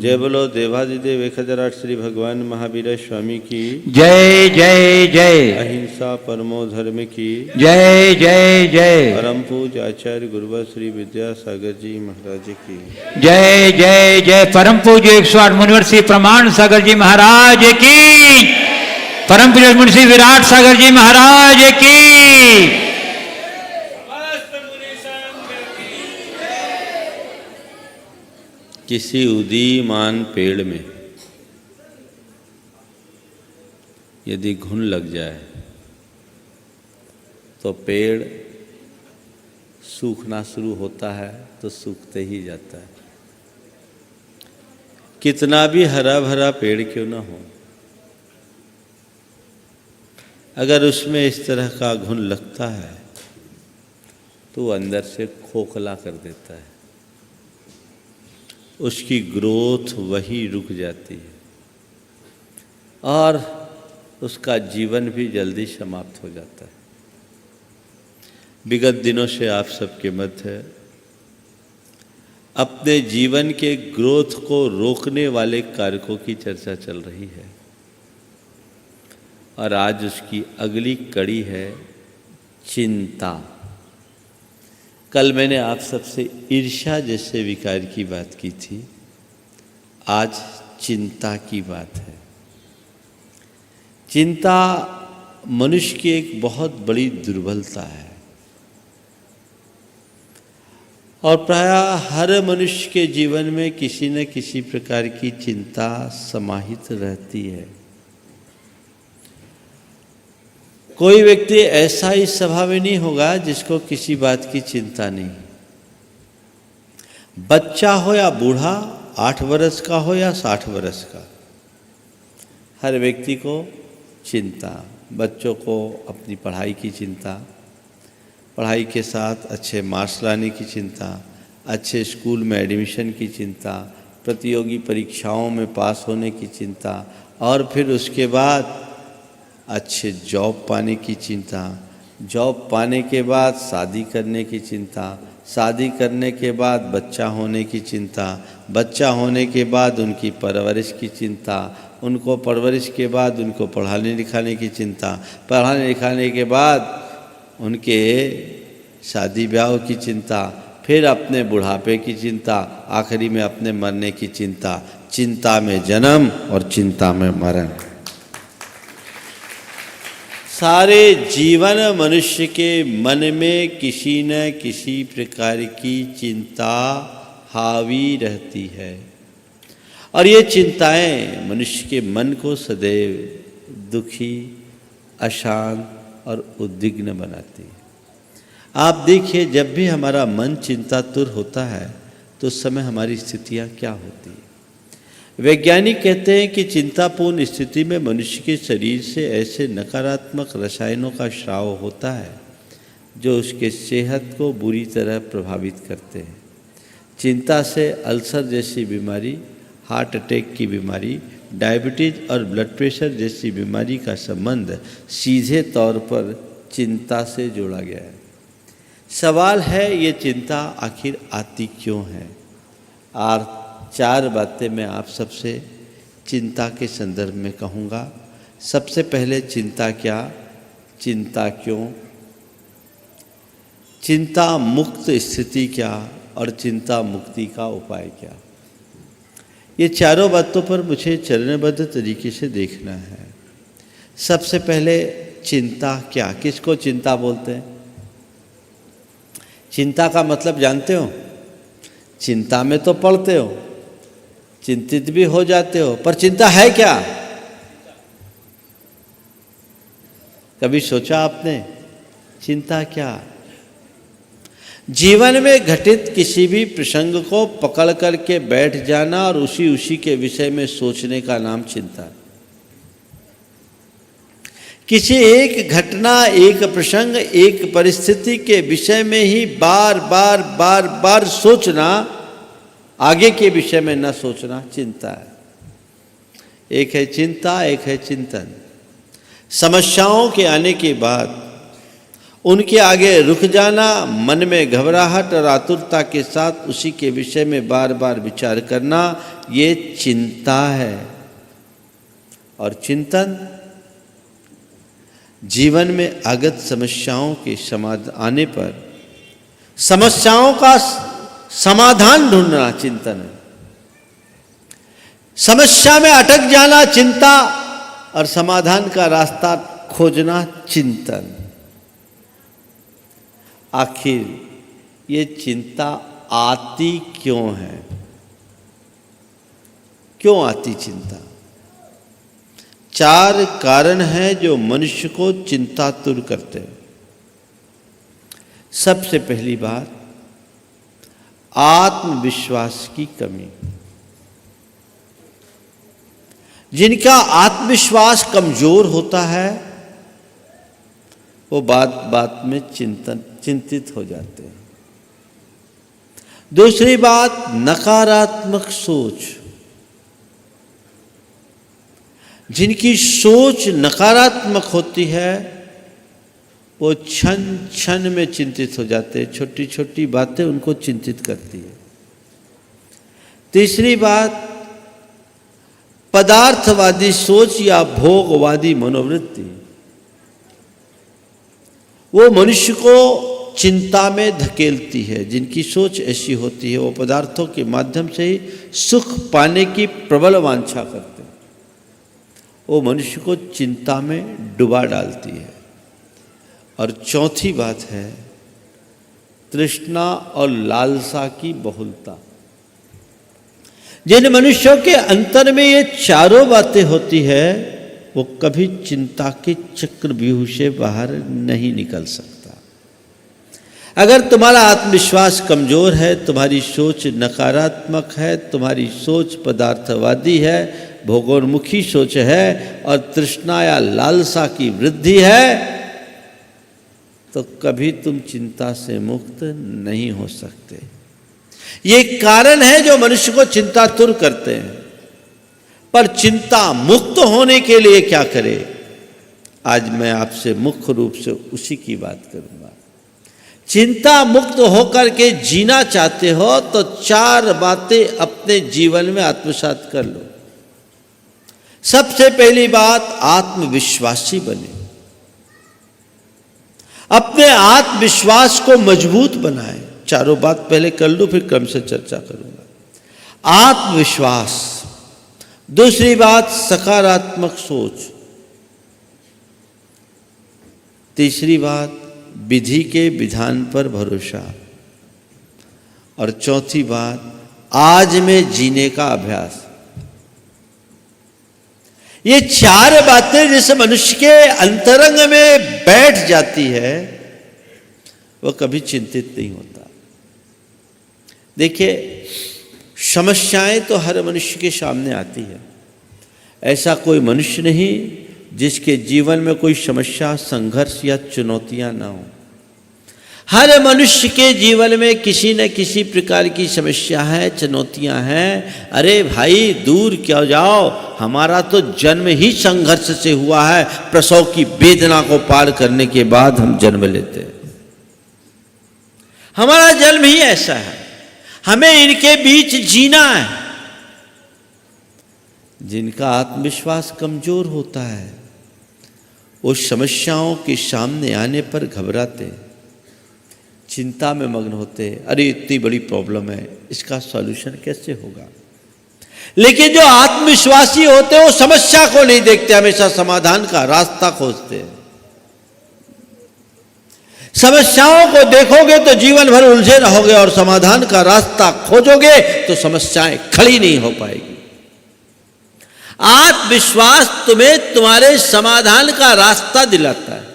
जय बोलो देवादिदेव 1008 श्री भगवान महावीर स्वामी की जय जय जय। अहिंसा परमो धर्म की जय जय जय। परम पूज्य आचार्य गुरुवर श्री विद्यासागर जी महाराज की जय जय जय। परम पूज्य 108 मुनिवर श्री प्रमाण सागर जी महाराज की। परम पूज्य मुनि विराट सागर जी महाराज की। किसी उदीयमान पेड़ में यदि घुन लग जाए तो पेड़ सूखना शुरू होता है, तो सूखते ही जाता है। कितना भी हरा भरा पेड़ क्यों ना हो, अगर उसमें इस तरह का घुन लगता है तो वो अंदर से खोखला कर देता है, उसकी ग्रोथ वहीं रुक जाती है और उसका जीवन भी जल्दी समाप्त हो जाता है। विगत दिनों से आप सबके मध्य अपने जीवन के ग्रोथ को रोकने वाले कारकों की चर्चा चल रही है और आज उसकी अगली कड़ी है चिंता। कल मैंने आप सबसे ईर्ष्या जैसे विकार की बात की थी, आज चिंता की बात है। चिंता मनुष्य की एक बहुत बड़ी दुर्बलता है और प्रायः हर मनुष्य के जीवन में किसी न किसी प्रकार की चिंता समाहित रहती है। कोई व्यक्ति ऐसा इस सभा में नहीं होगा जिसको किसी बात की चिंता नहीं। बच्चा हो या बूढ़ा, 8 वर्ष का हो या 60 वर्ष का, हर व्यक्ति को चिंता। बच्चों को अपनी पढ़ाई की चिंता, पढ़ाई के साथ अच्छे मार्क्स लाने की चिंता, अच्छे स्कूल में एडमिशन की चिंता, प्रतियोगी परीक्षाओं में पास होने की चिंता और फिर उसके बाद अच्छे जॉब पाने की चिंता, जॉब पाने के बाद शादी करने की चिंता, शादी करने के बाद बच्चा होने की चिंता, बच्चा होने के बाद उनकी परवरिश की चिंता, उनको परवरिश के बाद उनको पढ़ाने लिखाने की चिंता, पढ़ाने लिखाने के बाद उनके शादी ब्याह की चिंता, फिर अपने बुढ़ापे की चिंता, आखिरी में अपने मरने की चिंता। चिंता में जन्म और चिंता में मरण। सारे जीवन मनुष्य के मन में किसी न किसी प्रकार की चिंता हावी रहती है और ये चिंताएं मनुष्य के मन को सदैव दुखी, अशांत और उद्विग्न बनाती है। आप देखिए, जब भी हमारा मन चिंतातुर होता है तो उस समय हमारी स्थितियां क्या होती हैं। वैज्ञानिक कहते हैं कि चिंतापूर्ण स्थिति में मनुष्य के शरीर से ऐसे नकारात्मक रसायनों का स्राव होता है जो उसके सेहत को बुरी तरह प्रभावित करते हैं। चिंता से अल्सर जैसी बीमारी, हार्ट अटैक की बीमारी, डायबिटीज और ब्लड प्रेशर जैसी बीमारी का संबंध सीधे तौर पर चिंता से जोड़ा गया है। सवाल है, ये चिंता आखिर आती क्यों है? और 4 बातें मैं आप सबसे चिंता के संदर्भ में कहूँगा। सबसे पहले चिंता क्या, चिंता क्यों, चिंता मुक्त स्थिति क्या और चिंता मुक्ति का उपाय क्या। ये चारों बातों पर मुझे चरणबद्ध तरीके से देखना है। सबसे पहले चिंता क्या, किसको चिंता बोलते हैं? चिंता का मतलब जानते हो? चिंता में तो पड़ते हो, चिंतित भी हो जाते हो, पर चिंता है क्या? कभी सोचा आपने चिंता क्या? जीवन में घटित किसी भी प्रसंग को पकड़ करके बैठ जाना और उसी के विषय में सोचने का नाम चिंता है। किसी एक घटना, एक प्रसंग, एक परिस्थिति के विषय में ही बार बार सोचना, आगे के विषय में न सोचना चिंता है। एक है चिंता, एक है चिंतन। समस्याओं के आने के बाद उनके आगे रुक जाना, मन में घबराहट और आतुरता के साथ उसी के विषय में बार बार विचार करना, ये चिंता है। और चिंतन जीवन में आगत समस्याओं के समाधान आने पर समस्याओं का समाधान ढूंढना चिंतन है। समस्या में अटक जाना चिंता, और समाधान का रास्ता खोजना चिंतन। आखिर ये चिंता आती क्यों है? क्यों आती चिंता? 4 कारण हैं जो मनुष्य को चिंतातुर करते हैं। सबसे पहली बात, आत्मविश्वास की कमी। जिनका आत्मविश्वास कमजोर होता है वो बात बात में चिंतित हो जाते हैं। दूसरी बात, नकारात्मक सोच। जिनकी सोच नकारात्मक होती है वो क्षण क्षण में चिंतित हो जाते हैं। छोटी छोटी बातें उनको चिंतित करती है। तीसरी बात, पदार्थवादी सोच या भोगवादी मनोवृत्ति। वो मनुष्य को चिंता में धकेलती है। जिनकी सोच ऐसी होती है वो पदार्थों के माध्यम से ही सुख पाने की प्रबल वांछा करते हैं। वो मनुष्य को चिंता में डुबा डालती है। और चौथी बात है, तृष्णा और लालसा की बहुलता। जिन मनुष्यों के अंतर में ये चारों बातें होती है वो कभी चिंता के चक्रव्यूह से बाहर नहीं निकल सकता। अगर तुम्हारा आत्मविश्वास कमजोर है, तुम्हारी सोच नकारात्मक है, तुम्हारी सोच पदार्थवादी है, भोगोन्मुखी सोच है और तृष्णा या लालसा की वृद्धि है, तो कभी तुम चिंता से मुक्त नहीं हो सकते। ये कारण है जो मनुष्य को चिंतातुर करते हैं। पर चिंता मुक्त होने के लिए क्या करें? आज मैं आपसे मुख्य रूप से उसी की बात करूंगा। चिंता मुक्त होकर के जीना चाहते हो तो 4 बातें अपने जीवन में आत्मसात कर लो। सबसे पहली बात, आत्मविश्वासी बने। अपने आत्मविश्वास को मजबूत बनाए। चारों बात पहले कर लो, फिर क्रम से चर्चा करूंगा। आत्मविश्वास। दूसरी बात, सकारात्मक सोच। तीसरी बात, विधि के विधान पर भरोसा। और चौथी बात, आज में जीने का अभ्यास। ये 4 बातें जिस मनुष्य के अंतरंग में बैठ जाती है वो कभी चिंतित नहीं होता। देखिए, समस्याएं तो हर मनुष्य के सामने आती है। ऐसा कोई मनुष्य नहीं जिसके जीवन में कोई समस्या, संघर्ष या चुनौतियां ना हो। हर मनुष्य के जीवन में किसी न किसी प्रकार की समस्या है, चुनौतियां हैं। अरे भाई, दूर क्यों जाओ, हमारा तो जन्म ही संघर्ष से हुआ है। प्रसव की वेदना को पार करने के बाद हम जन्म लेते हैं। हमारा जन्म ही ऐसा है। हमें इनके बीच जीना है। जिनका आत्मविश्वास कमजोर होता है वो समस्याओं के सामने आने पर घबराते, चिंता में मग्न होते। अरे इतनी बड़ी प्रॉब्लम है, इसका सॉल्यूशन कैसे होगा? लेकिन जो आत्मविश्वासी होते हैं वो समस्या को नहीं देखते, हमेशा समाधान का रास्ता खोजते हैं। समस्याओं को देखोगे तो जीवन भर उलझे रहोगे और समाधान का रास्ता खोजोगे तो समस्याएं खड़ी नहीं हो पाएगी। आत्मविश्वास तुम्हें तुम्हारे समाधान का रास्ता दिलाता है।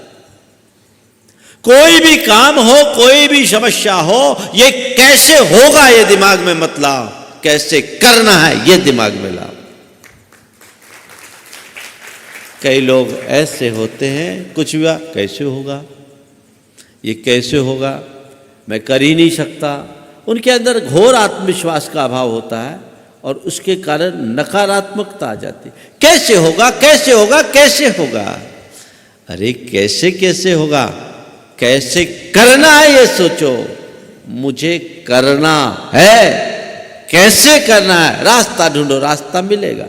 कोई भी काम हो, कोई भी समस्या हो, ये कैसे होगा ये दिमाग में मत लाओ, कैसे करना है ये दिमाग में लाओ। कई लोग ऐसे होते हैं, कुछ भी कैसे होगा, ये कैसे होगा, मैं कर ही नहीं सकता। उनके अंदर घोर आत्मविश्वास का अभाव होता है और उसके कारण नकारात्मकता आ जाती। कैसे होगा, कैसे होगा, कैसे होगा। अरे कैसे कैसे होगा, कैसे करना है ये सोचो, मुझे करना है, कैसे करना है, रास्ता ढूंढो, रास्ता मिलेगा।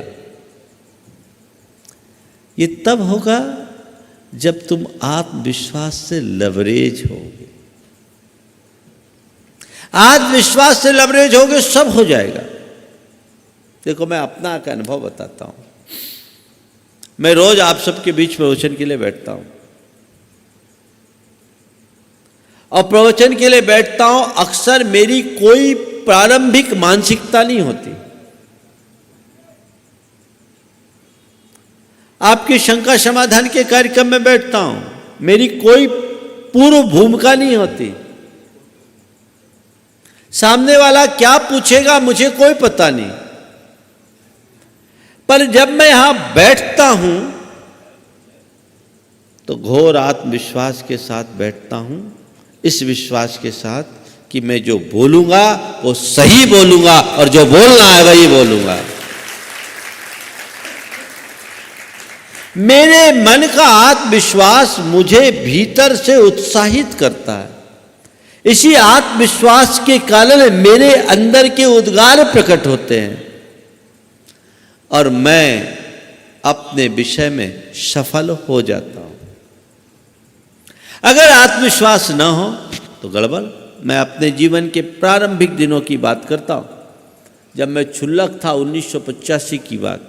ये तब होगा जब तुम आत्मविश्वास से लवरेज होगे। आत्मविश्वास से लवरेज होगे, सब हो जाएगा। देखो, मैं अपना एक अनुभव बताता हूं। मैं रोज आप सबके बीच प्रवचन के लिए बैठता हूं, और प्रवचन के लिए बैठता हूं, अक्सर मेरी कोई प्रारंभिक मानसिकता नहीं होती। आपकी शंका समाधान के कार्यक्रम में बैठता हूं, मेरी कोई पूर्व भूमिका नहीं होती। सामने वाला क्या पूछेगा मुझे कोई पता नहीं, पर जब मैं यहां बैठता हूं तो घोर आत्मविश्वास के साथ बैठता हूं, इस विश्वास के साथ कि मैं जो बोलूंगा वो सही बोलूंगा, और जो बोलना है वही बोलूंगा। मेरे मन का आत्मविश्वास मुझे भीतर से उत्साहित करता है। इसी आत्मविश्वास के कारण मेरे अंदर के उद्गार प्रकट होते हैं, और मैं अपने विषय में सफल हो जाता हूं। अगर आत्मविश्वास न हो तो गड़बड़। मैं अपने जीवन के प्रारंभिक दिनों की बात करता हूं, जब मैं क्षुल्लक था, 1985 की बात।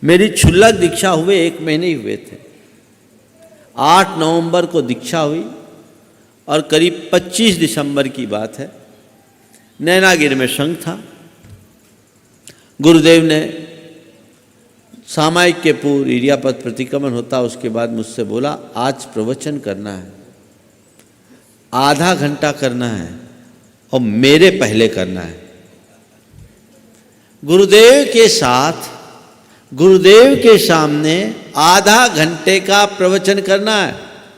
मेरी क्षुल्लक दीक्षा हुए 1 महीने ही हुए थे। 8 नवंबर को दीक्षा हुई, और करीब 25 दिसंबर की बात है, नैनागिरी में संघ था। गुरुदेव ने सामायिक के पूर्व इरियापद प्रतिक्रमण होता, उसके बाद मुझसे बोला, आज प्रवचन करना है, आधा घंटा करना है, और मेरे पहले करना है। गुरुदेव के साथ, गुरुदेव के सामने आधा घंटे का प्रवचन करना है।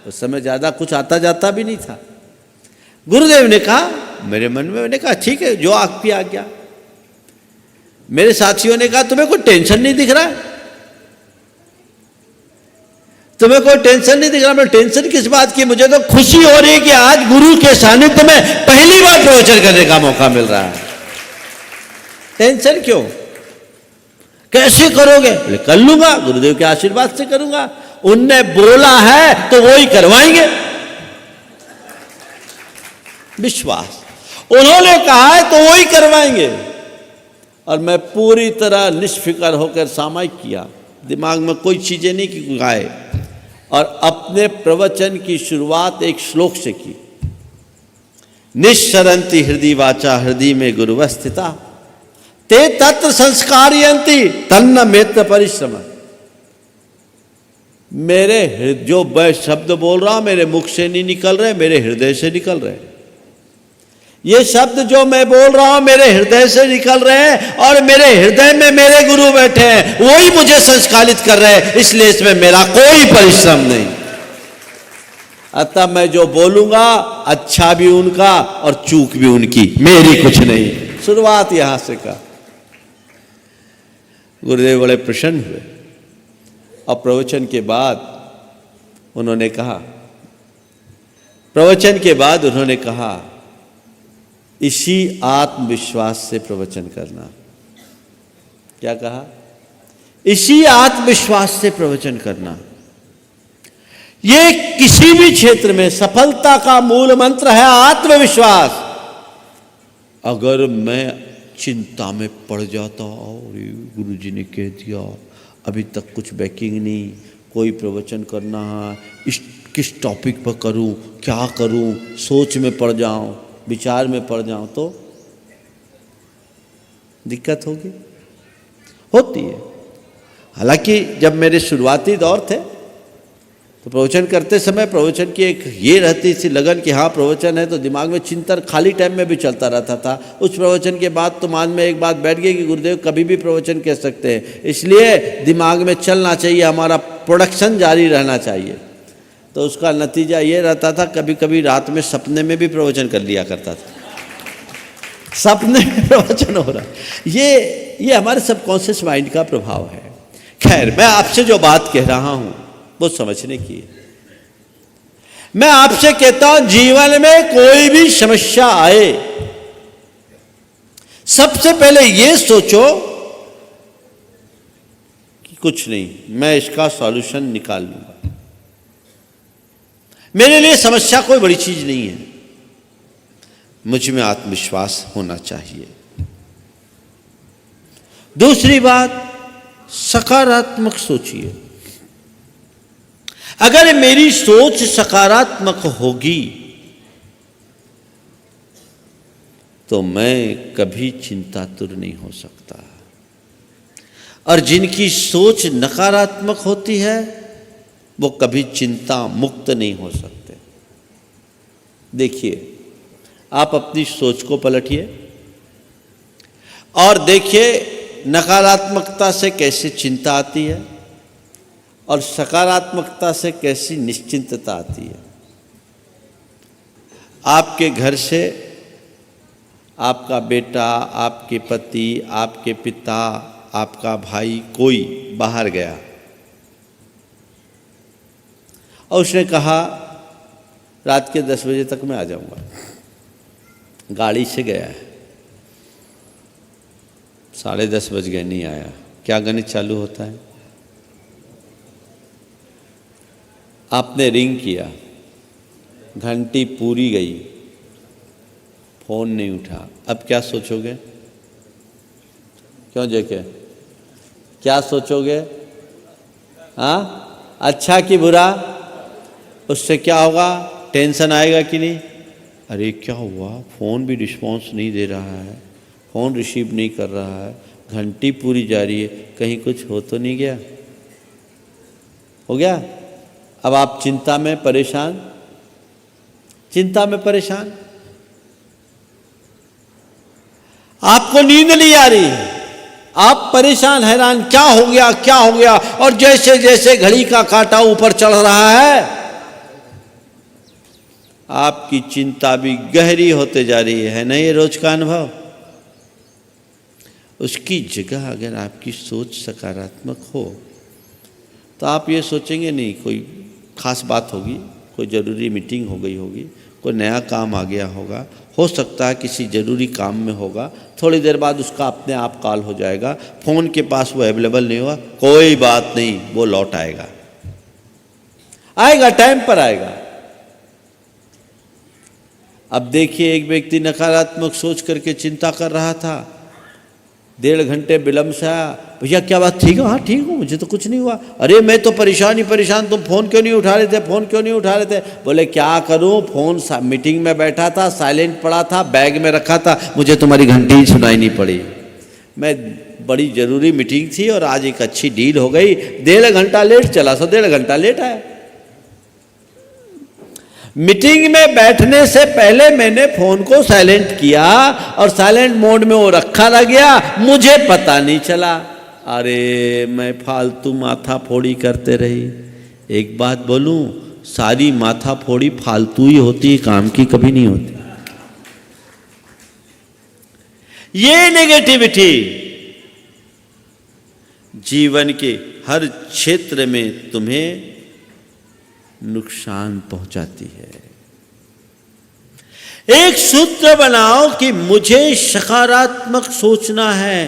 उस समय ज़्यादा कुछ आता जाता भी नहीं था। गुरुदेव ने कहा, मेरे मन में, मैंने कहा ठीक है, जो आपकी आज्ञा। मेरे साथियों ने कहा, तुम्हें कोई टेंशन नहीं दिख रहा है? तुम्हें कोई टेंशन नहीं दिख रहा? मैं टेंशन किस बात की? मुझे तो खुशी हो रही है कि आज गुरु के सानिध्य में पहली बार प्रवचन करने का मौका मिल रहा है। टेंशन क्यों? कैसे करोगे? बोले कर लूंगा, गुरुदेव के आशीर्वाद से करूंगा। उनने बोला है तो वो ही करवाएंगे। विश्वास, उन्होंने कहा है तो वो ही करवाएंगे। और मैं पूरी तरह निष्फिकर होकर सामायिक किया, दिमाग में कोई चीजें नहीं की गाए, और अपने प्रवचन की शुरुआत एक श्लोक से की। निश्चरंती हृदय वाचा, हृदय में गुरुवस्थिता, ते तत्र संस्कारयन्ति तन्न मेत्र परिश्रम। मेरे जो मैं शब्द बोल रहा हूं मेरे मुख से नहीं निकल रहे, मेरे हृदय से निकल रहे। ये शब्द जो मैं बोल रहा हूं मेरे हृदय से निकल रहे हैं, और मेरे हृदय में मेरे गुरु बैठे हैं, वही मुझे संस्कारित कर रहे हैं। इसलिए इसमें मेरा कोई परिश्रम नहीं। अतः मैं जो बोलूंगा अच्छा भी उनका और चूक भी उनकी, मेरी कुछ नहीं। शुरुआत यहां से का। गुरुदेव बड़े प्रसन्न हुए, और प्रवचन के बाद उन्होंने कहा, इसी आत्मविश्वास से प्रवचन करना। क्या कहा? इसी आत्मविश्वास से प्रवचन करना। ये किसी भी क्षेत्र में सफलता का मूल मंत्र है, आत्मविश्वास। अगर मैं चिंता में पड़ जाता, और गुरुजी ने कह दिया अभी तक कुछ बैकिंग नहीं, कोई प्रवचन करना है, किस टॉपिक पर करूं, क्या करूं, सोच में पड़ जाऊं, विचार में पड़ जाऊं, तो दिक्कत होती है। हालांकि जब मेरे शुरुआती दौर थे तो प्रवचन करते समय प्रवचन की एक ये रहती थी लगन कि हाँ प्रवचन है, तो दिमाग में चिंतन खाली टाइम में भी चलता रहता था। उस प्रवचन के बाद तो मन में एक बात बैठ गई कि गुरुदेव कभी भी प्रवचन कह सकते हैं, इसलिए दिमाग में चलना चाहिए, हमारा प्रोडक्शन जारी रहना चाहिए। तो उसका नतीजा ये रहता था, कभी कभी रात में सपने में भी प्रवचन कर लिया करता था। सपने में प्रवचन हो रहा है। ये हमारे सबकॉन्शियस माइंड का प्रभाव है। खैर, मैं आपसे जो बात कह रहा हूं वो समझने की है। मैं आपसे कहता हूं, जीवन में कोई भी समस्या आए, सबसे पहले यह सोचो कि कुछ नहीं, मैं इसका सॉल्यूशन निकाल लूंगा। मेरे लिए समस्या कोई बड़ी चीज नहीं है। मुझ में आत्मविश्वास होना चाहिए। दूसरी बात, सकारात्मक सोचिए। अगर मेरी सोच सकारात्मक होगी तो मैं कभी चिंतातुर नहीं हो सकता। और जिनकी सोच नकारात्मक होती है वो कभी चिंता मुक्त नहीं हो सकते। देखिए, आप अपनी सोच को पलटिए और देखिए नकारात्मकता से कैसे चिंता आती है और सकारात्मकता से कैसी निश्चिंतता आती है। आपके घर से आपका बेटा, आपके पति, आपके पिता, आपका भाई कोई बाहर गया और उसने कहा रात के 10 बजे तक मैं आ जाऊंगा। गाड़ी से गया है, 10:30 बज गए, नहीं आया। क्या गणित चालू होता है? आपने रिंग किया, घंटी पूरी गई, फोन नहीं उठा। अब क्या सोचोगे? क्यों जेके, क्या सोचोगे? हाँ, अच्छा कि बुरा? उससे क्या होगा? टेंशन आएगा कि नहीं? अरे क्या हुआ, फ़ोन भी रिस्पॉन्स नहीं दे रहा है, फ़ोन रिसीव नहीं कर रहा है, घंटी पूरी जा रही है, कहीं कुछ हो तो नहीं गया? हो गया? अब आप चिंता में परेशान, चिंता में परेशान, आपको नींद नहीं आ रही, आप परेशान हैरान, क्या हो गया, क्या हो गया? और जैसे जैसे घड़ी का कांटा ऊपर चढ़ रहा है आपकी चिंता भी गहरी होते जा रही है ना? ये रोज का अनुभव। उसकी जगह अगर आपकी सोच सकारात्मक हो तो आप ये सोचेंगे नहीं कोई खास बात होगी, कोई ज़रूरी मीटिंग हो गई होगी, कोई नया काम आ गया होगा, हो सकता है किसी ज़रूरी काम में होगा, थोड़ी देर बाद उसका अपने आप कॉल हो जाएगा, फ़ोन के पास वो अवेलेबल नहीं हुआ, कोई बात नहीं, वो लौट आएगा, आएगा, टाइम पर आएगा। अब देखिए, एक व्यक्ति नकारात्मक सोच करके चिंता कर रहा था, 1.5 घंटे विलम्ब से आया। भैया क्या बात, ठीक है? हाँ ठीक हूँ, मुझे तो कुछ नहीं हुआ। अरे मैं तो परेशान ही परेशान, तुम फ़ोन क्यों नहीं उठा रहे थे, फ़ोन क्यों नहीं उठा रहे थे? बोले क्या करूँ, फ़ोन मीटिंग में बैठा था, साइलेंट पड़ा था, बैग में रखा था, मुझे तुम्हारी घंटी ही सुनाई नहीं पड़ी। मैं बड़ी ज़रूरी मीटिंग थी और आज एक अच्छी डील हो गई, 1.5 घंटा लेट चला, 1.5 घंटा लेट आया। मीटिंग में बैठने से पहले मैंने फोन को साइलेंट किया और साइलेंट मोड में वो रखा रह गया, मुझे पता नहीं चला। अरे मैं फालतू माथा फोड़ी करते रही। एक बात बोलूं, सारी माथा फोड़ी फालतू ही होती है, काम की कभी नहीं होती। ये नेगेटिविटी जीवन के हर क्षेत्र में तुम्हें नुकसान पहुंचाती है। एक सूत्र बनाओ कि मुझे सकारात्मक सोचना है।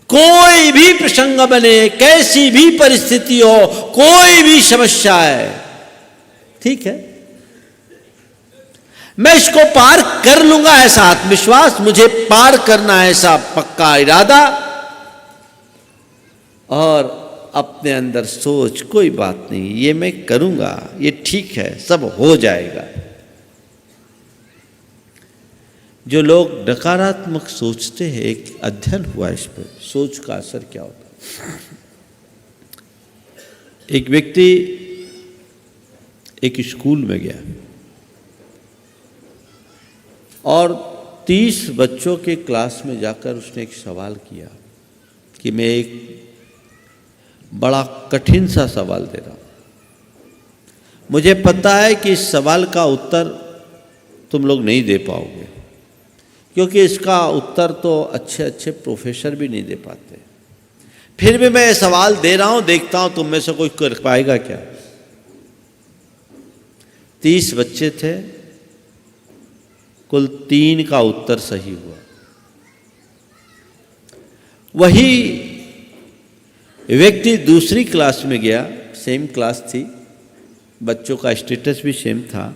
कोई भी प्रसंग बने, कैसी भी परिस्थिति हो, कोई भी समस्या है, ठीक है, मैं इसको पार कर लूंगा, ऐसा आत्मविश्वास, मुझे पार करना है ऐसा पक्का इरादा, और अपने अंदर सोच कोई बात नहीं, ये मैं करूंगा, ये ठीक है, सब हो जाएगा। जो लोग नकारात्मक सोचते हैं, एक अध्ययन हुआ इस पर, सोच का असर क्या होता है। एक व्यक्ति एक स्कूल में गया और 30 बच्चों के क्लास में जाकर उसने एक सवाल किया कि मैं एक बड़ा कठिन सा सवाल दे रहा हूं, मुझे पता है कि इस सवाल का उत्तर तुम लोग नहीं दे पाओगे, क्योंकि इसका उत्तर तो अच्छे अच्छे प्रोफेसर भी नहीं दे पाते, फिर भी मैं सवाल दे रहा हूं, देखता हूं तुम में से कोई कर पाएगा क्या। 30 बच्चे थे, कुल 3 का उत्तर सही हुआ। वही व्यक्ति दूसरी क्लास में गया, सेम क्लास थी, बच्चों का स्टेटस भी सेम था।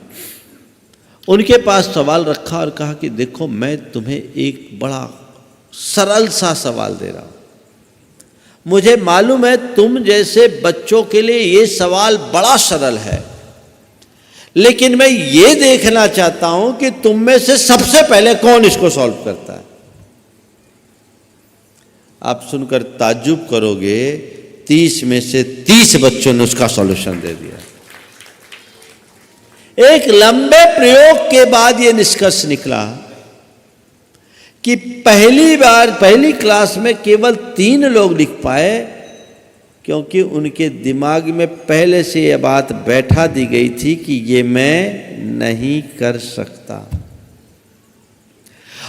उनके पास सवाल रखा और कहा कि देखो, मैं तुम्हें एक बड़ा सरल सा सवाल दे रहा हूं, मुझे मालूम है तुम जैसे बच्चों के लिए ये सवाल बड़ा सरल है, लेकिन मैं ये देखना चाहता हूं कि तुम में से सबसे पहले कौन इसको सॉल्व करता है। आप सुनकर ताज्जुब करोगे, 30 में से 30 बच्चों ने उसका सॉल्यूशन दे दिया। एक लंबे प्रयोग के बाद यह निष्कर्ष निकला कि पहली क्लास में केवल 3 लोग लिख पाए, क्योंकि उनके दिमाग में पहले से यह बात बैठा दी गई थी कि ये मैं नहीं कर सकता।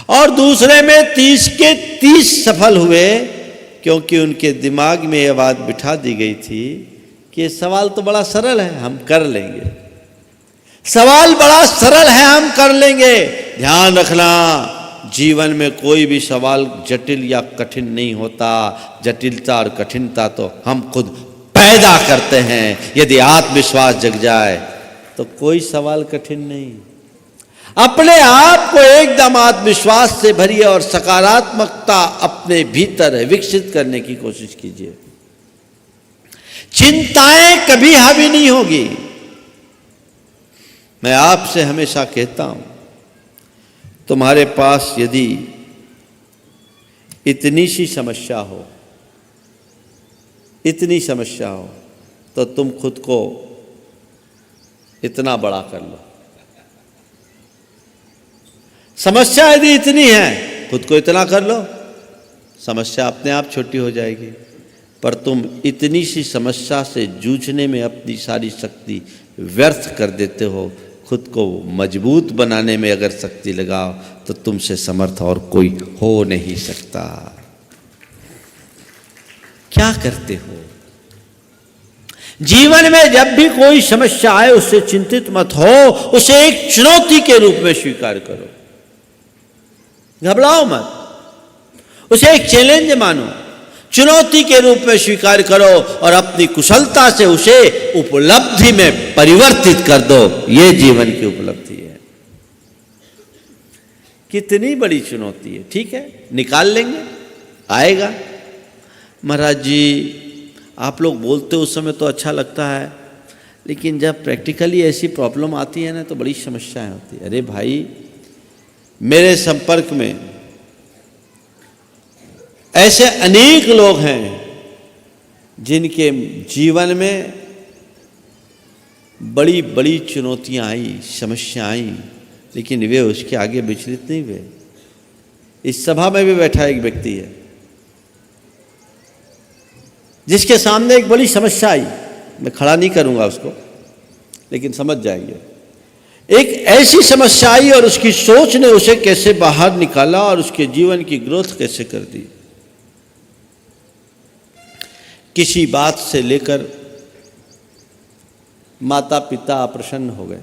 और दूसरे में 30 के 30 सफल हुए, क्योंकि उनके दिमाग में यह बात बिठा दी गई थी कि ये सवाल तो बड़ा सरल है, हम कर लेंगे। सवाल बड़ा सरल है, हम कर लेंगे। ध्यान रखना, जीवन में कोई भी सवाल जटिल या कठिन नहीं होता। जटिलता और कठिनता तो हम खुद पैदा करते हैं। यदि आत्मविश्वास जग जाए तो कोई सवाल कठिन नहीं। अपने आप को एकदम आत्मविश्वास से भरिए और सकारात्मकता अपने भीतर विकसित करने की कोशिश कीजिए। चिंताएं कभी हावी नहीं होगी। मैं आपसे हमेशा कहता हूं, तुम्हारे पास यदि इतनी सी समस्या हो, इतनी समस्या हो, तो तुम खुद को इतना बड़ा कर लो। समस्या यदि इतनी है, खुद को इतना कर लो, समस्या अपने आप छोटी हो जाएगी। पर तुम इतनी सी समस्या से जूझने में अपनी सारी शक्ति व्यर्थ कर देते हो। खुद को मजबूत बनाने में अगर शक्ति लगाओ तो तुमसे समर्थ और कोई हो नहीं सकता। क्या करते हो? जीवन में जब भी कोई समस्या आए उससे चिंतित मत हो, उसे एक चुनौती के रूप में स्वीकार करो। घबराओ मत, उसे एक चैलेंज मानो, चुनौती के रूप में स्वीकार करो और अपनी कुशलता से उसे उपलब्धि में परिवर्तित कर दो। ये जीवन की उपलब्धि है। कितनी बड़ी चुनौती है, ठीक है, निकाल लेंगे, आएगा। महाराज जी, आप लोग बोलते उस समय तो अच्छा लगता है, लेकिन जब प्रैक्टिकली ऐसी प्रॉब्लम आती है ना तो बड़ी समस्याएं होती है। अरे भाई, मेरे संपर्क में ऐसे अनेक लोग हैं जिनके जीवन में बड़ी बड़ी चुनौतियां आई, समस्या आई, लेकिन वे उसके आगे विचलित नहीं हुए। इस सभा में भी बैठा एक व्यक्ति है जिसके सामने एक बड़ी समस्या आई। मैं खड़ा नहीं करूंगा उसको, लेकिन समझ जाएंगे। एक ऐसी समस्या आई और उसकी सोच ने उसे कैसे बाहर निकाला और उसके जीवन की ग्रोथ कैसे कर दी। किसी बात से लेकर माता पिता अप्रसन्न हो गए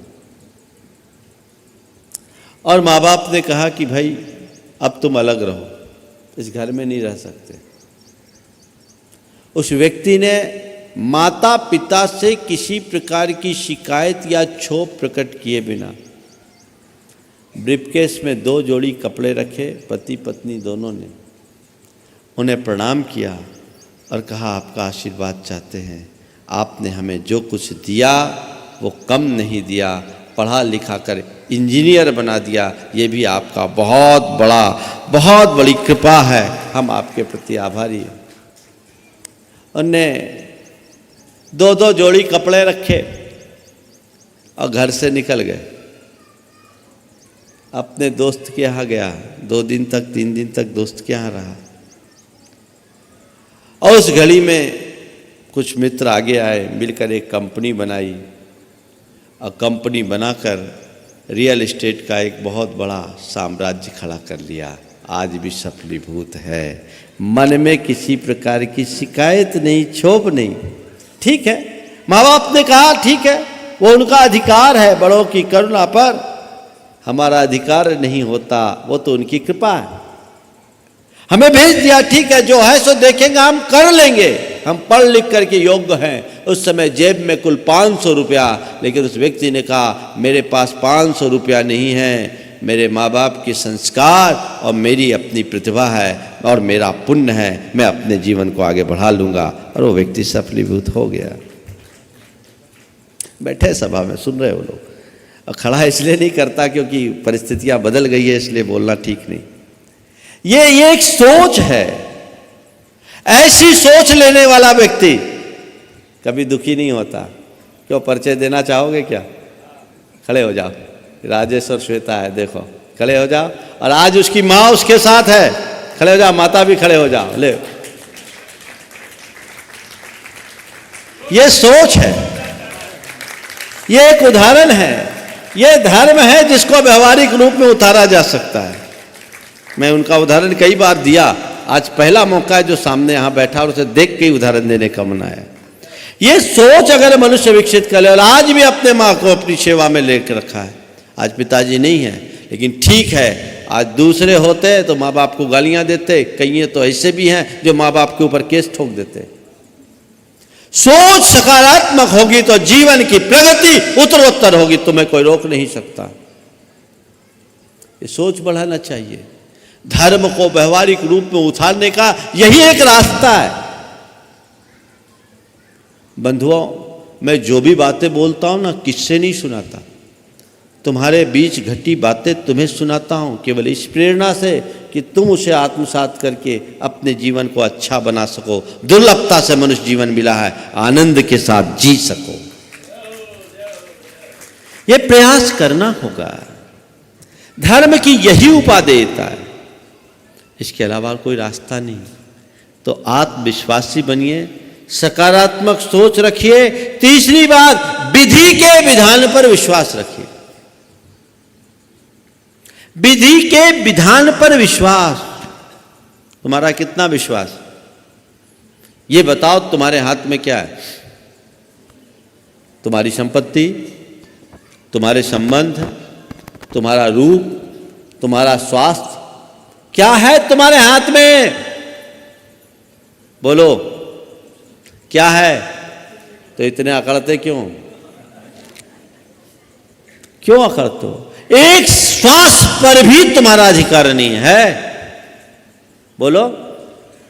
और माँ बाप ने कहा कि भाई अब तुम अलग रहो, इस घर में नहीं रह सकते। उस व्यक्ति ने माता पिता से किसी प्रकार की शिकायत या क्षोभ प्रकट किए बिना ब्रीफकेस में 2 जोड़ी कपड़े रखे, पति पत्नी दोनों ने। उन्हें प्रणाम किया और कहा, आपका आशीर्वाद चाहते हैं। आपने हमें जो कुछ दिया वो कम नहीं दिया, पढ़ा लिखा कर इंजीनियर बना दिया, ये भी आपका बहुत बड़ी कृपा है। हम आपके प्रति आभारी हैं। उनने 2 जोड़ी कपड़े रखे और घर से निकल गए। अपने दोस्त के यहाँ गया, 2 दिन तक 3 दिन तक दोस्त के यहाँ रहा। और उस घड़ी में कुछ मित्र आगे आए, मिलकर एक कंपनी बनाई और कंपनी बनाकर रियल एस्टेट का एक बहुत बड़ा साम्राज्य खड़ा कर लिया। आज भी सफलीभूत है। मन में किसी प्रकार की शिकायत नहीं, क्षोभ नहीं। ठीक है, माँ बाप ने कहा ठीक है, वो उनका अधिकार है, बड़ों की करुणा पर हमारा अधिकार नहीं होता, वो तो उनकी कृपा है। हमें भेज दिया, ठीक है, जो है सो देखेंगे, हम कर लेंगे, हम पढ़ लिख करके योग्य हैं। उस समय जेब में कुल 500 रुपया, लेकिन उस व्यक्ति ने कहा मेरे पास 500 रुपया नहीं है, मेरे माँ बाप के संस्कार और मेरी अपनी प्रतिभा है और मेरा पुण्य है, मैं अपने जीवन को आगे बढ़ा लूँगा। और वो व्यक्ति सफलीभूत हो गया। बैठे सभा में सुन रहे हो लोग, और खड़ा इसलिए नहीं करता क्योंकि परिस्थितियाँ बदल गई है इसलिए बोलना ठीक नहीं। ये एक सोच है। ऐसी सोच लेने वाला व्यक्ति कभी दुखी नहीं होता। क्यों, परिचय देना चाहोगे क्या? खड़े हो जाओ, राजेश और श्वेता है, देखो खड़े हो जाओ। और आज उसकी माँ उसके साथ है, खड़े हो जाओ, माता भी खड़े हो जाओ। ले, ये सोच है, ये एक उदाहरण है, ये धर्म है जिसको व्यवहारिक रूप में उतारा जा सकता है। मैं उनका उदाहरण कई बार दिया, आज पहला मौका है जो सामने यहाँ बैठा और उसे देख के ही उदाहरण देने का मन आया। ये सोच अगर मनुष्य विकसित कर ले, और आज भी अपने माँ को अपनी सेवा में लेकर रखा है। आज पिताजी नहीं है, लेकिन ठीक है, आज दूसरे होते तो माँ बाप को गालियाँ देते, कई तो ऐसे भी हैं जो माँ बाप के ऊपर केस ठोक देते। सोच सकारात्मक होगी तो जीवन की प्रगति उत्तरोत्तर होगी, तुम्हें कोई रोक नहीं सकता। ये सोच बढ़ाना चाहिए। धर्म को व्यवहारिक रूप में उतारने का यही एक रास्ता है। बंधुओं, मैं जो भी बातें बोलता हूं ना, किससे नहीं सुनाता, तुम्हारे बीच घटी बातें तुम्हें सुनाता हूं, केवल इस प्रेरणा से कि तुम उसे आत्मसात करके अपने जीवन को अच्छा बना सको। दुर्लभता से मनुष्य जीवन मिला है, आनंद के साथ जी सको। ये प्रयास करना होगा। धर्म की यही उपादेयता है, इसके अलावा कोई रास्ता नहीं। तो आत्मविश्वासी बनिए, सकारात्मक सोच रखिए। तीसरी बात, विधि के विधान पर विश्वास रखिए। विधि के विधान पर विश्वास। तुम्हारा कितना विश्वास? ये बताओ, तुम्हारे हाथ में क्या है? तुम्हारी संपत्ति, तुम्हारे संबंध, तुम्हारा रूप, तुम्हारा स्वास्थ्य, क्या है तुम्हारे हाथ में? बोलो, क्या है? तो इतने अकड़ते क्यों? क्यों अकड़ते हो? एक श्वास पर भी तुम्हारा अधिकार नहीं है। बोलो,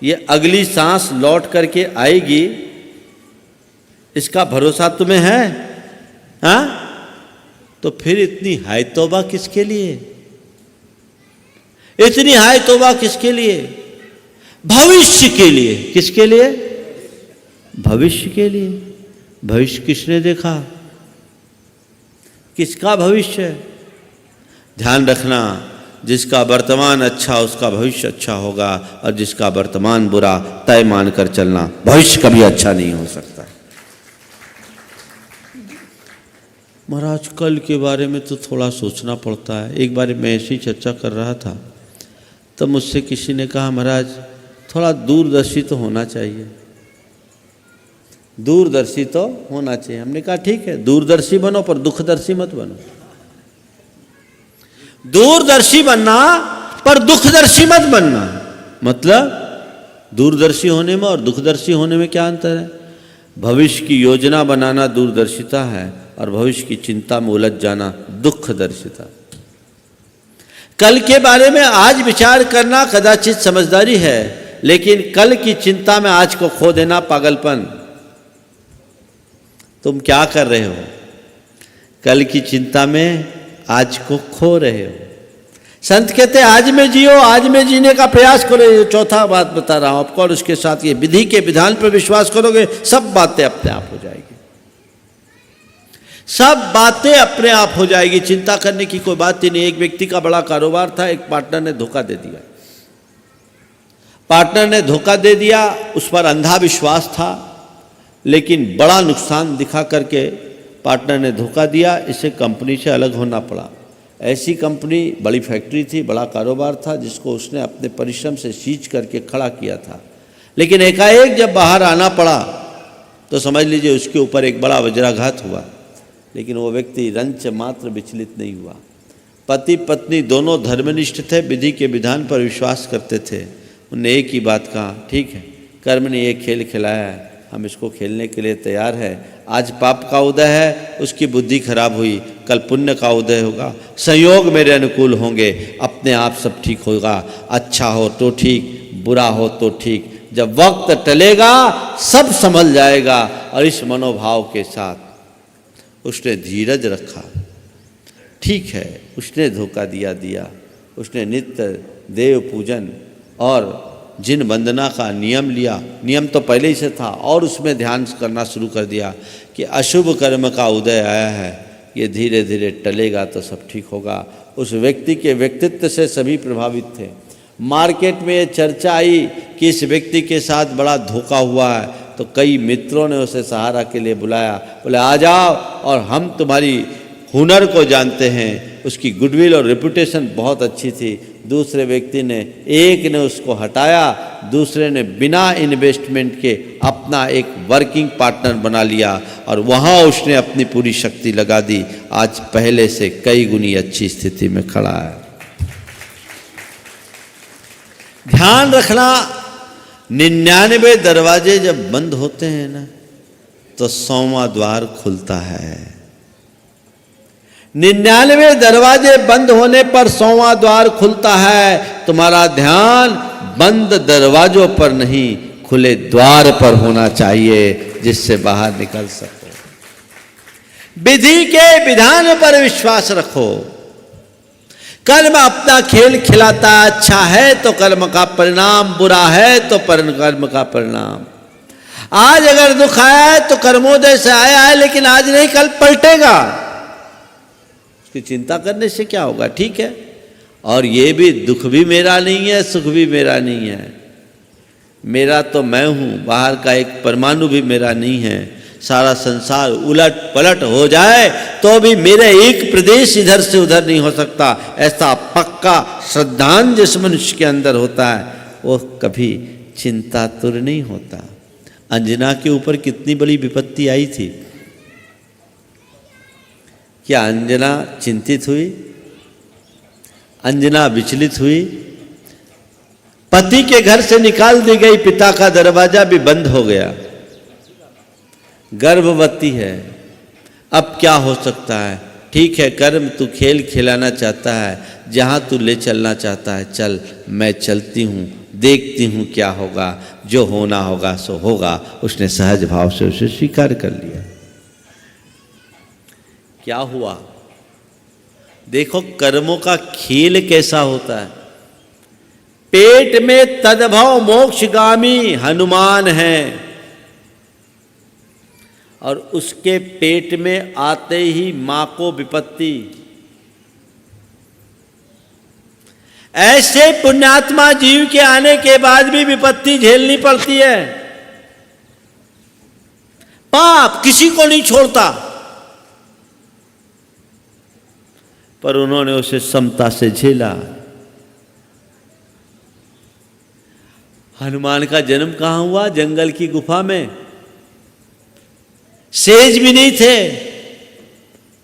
ये अगली सांस लौट करके आएगी, इसका भरोसा तुम्हें है? हाँ? तो फिर इतनी हाय तौबा किसके लिए? इतनी हाय तौबा किसके लिए? भविष्य के लिए। किसके लिए? भविष्य के लिए। भविष्य किसने देखा? किसका भविष्य है? ध्यान रखना, जिसका वर्तमान अच्छा उसका भविष्य अच्छा होगा, और जिसका वर्तमान बुरा तय मानकर चलना, भविष्य कभी अच्छा नहीं हो सकता। महाराज, कल के बारे में तो थोड़ा सोचना पड़ता है। एक बार मैं ऐसी चर्चा कर रहा था, तब मुझसे किसी ने कहा, महाराज थोड़ा दूरदर्शी तो होना चाहिए, दूरदर्शी तो होना चाहिए। हमने कहा ठीक है, दूरदर्शी बनो पर दुखदर्शी मत बनो। दूरदर्शी बनना पर दुखदर्शी मत बनना। मतलब दूरदर्शी होने में और दुखदर्शी होने में क्या अंतर है? भविष्य की योजना बनाना दूरदर्शिता है, और भविष्य की चिंता में उलझ जाना दुखदर्शिता। कल के बारे में आज विचार करना कदाचित समझदारी है, लेकिन कल की चिंता में आज को खो देना पागलपन। तुम क्या कर रहे हो? कल की चिंता में आज को खो रहे हो। संत कहते हैं आज में जियो, आज में जीने का प्रयास करो। चौथा बात बता रहा हूं आपको, और उसके साथ ये विधि के विधान पर विश्वास करोगे, सब बातें अपने आप हो जाएगी। सब बातें अपने आप हो जाएगी, चिंता करने की कोई बात ही नहीं। एक व्यक्ति का बड़ा कारोबार था, एक पार्टनर ने धोखा दे दिया। पार्टनर ने धोखा दे दिया, उस पर अंधा विश्वास था, लेकिन बड़ा नुकसान दिखा करके पार्टनर ने धोखा दिया, इसे कंपनी से अलग होना पड़ा। ऐसी कंपनी, बड़ी फैक्ट्री थी, बड़ा कारोबार था, जिसको उसने अपने परिश्रम से सींच करके खड़ा किया था। लेकिन एकाएक जब बाहर आना पड़ा तो समझ लीजिए उसके ऊपर एक बड़ा वज्राघात हुआ। लेकिन वो व्यक्ति रंच मात्र विचलित नहीं हुआ। पति पत्नी दोनों धर्मनिष्ठ थे, विधि के विधान पर विश्वास करते थे। उन्होंने एक ही बात कहा, ठीक है, कर्म ने ये खेल खिलाया है, हम इसको खेलने के लिए तैयार है। आज पाप का उदय है, उसकी बुद्धि खराब हुई, कल पुण्य का उदय होगा, संयोग मेरे अनुकूल होंगे, अपने आप सब ठीक होगा। अच्छा हो तो ठीक, बुरा हो तो ठीक, जब वक्त टलेगा सब संभल जाएगा। और इस मनोभाव के साथ उसने धीरज रखा। ठीक है, उसने धोखा दिया, उसने नित्य देव पूजन और जिन वंदना का नियम लिया, नियम तो पहले ही से था, और उसमें ध्यान करना शुरू कर दिया कि अशुभ कर्म का उदय आया है, ये धीरे धीरे टलेगा तो सब ठीक होगा। उस व्यक्ति के व्यक्तित्व से सभी प्रभावित थे। मार्केट में ये चर्चा आई कि इस व्यक्ति के साथ बड़ा धोखा हुआ है, तो कई मित्रों ने उसे सहारा के लिए बुलाया, बोले आ जाओ और हम तुम्हारी हुनर को जानते हैं। उसकी गुडविल और रेपुटेशन बहुत अच्छी थी। दूसरे व्यक्ति ने, एक ने उसको हटाया, दूसरे ने बिना इन्वेस्टमेंट के अपना एक वर्किंग पार्टनर बना लिया और वहाँ उसने अपनी पूरी शक्ति लगा दी। आज पहले से कई गुनी अच्छी स्थिति में खड़ा है। ध्यान रखना, 99 दरवाजे जब बंद होते हैं ना, तो 100वां द्वार खुलता है। 99 दरवाजे बंद होने पर 100वां द्वार खुलता है। तुम्हारा ध्यान बंद दरवाजों पर नहीं, खुले द्वार पर होना चाहिए, जिससे बाहर निकल सको। विधि के विधान पर विश्वास रखो। कर्म अपना खेल खिलाता, अच्छा है तो कर्म का परिणाम, बुरा है तो कर्म का परिणाम। आज अगर दुख आया है तो कर्मोदय से आया है, लेकिन आज नहीं कल पलटेगा। उसकी चिंता करने से क्या होगा? ठीक है। और ये भी, दुख भी मेरा नहीं है, सुख भी मेरा नहीं है, मेरा तो मैं हूं, बाहर का एक परमाणु भी मेरा नहीं है। सारा संसार उलट पलट हो जाए तो भी मेरे एक प्रदेश इधर से उधर नहीं हो सकता। ऐसा पक्का श्रद्धांजलि जिस मनुष्य के अंदर होता है, वो कभी चिंतातुर नहीं होता। अंजना के ऊपर कितनी बड़ी विपत्ति आई थी, क्या अंजना चिंतित हुई? अंजना विचलित हुई? पति के घर से निकाल दी गई, पिता का दरवाजा भी बंद हो गया, गर्भवती है, अब क्या हो सकता है? ठीक है, कर्म तू खेल खिलाना चाहता है, जहाँ तू ले चलना चाहता है चल, मैं चलती हूँ, देखती हूँ क्या होगा, जो होना होगा सो होगा। उसने सहज भाव से उसे स्वीकार कर लिया। क्या हुआ? देखो कर्मों का खेल कैसा होता है। पेट में तद्भव मोक्षगामी हनुमान है, और उसके पेट में आते ही मां को विपत्ति। ऐसे पुण्यात्मा जीव के आने के बाद भी विपत्ति झेलनी पड़ती है। पाप किसी को नहीं छोड़ता, पर उन्होंने उसे समता से झेला। हनुमान का जन्म कहां हुआ? जंगल की गुफा में। सेज भी नहीं थे,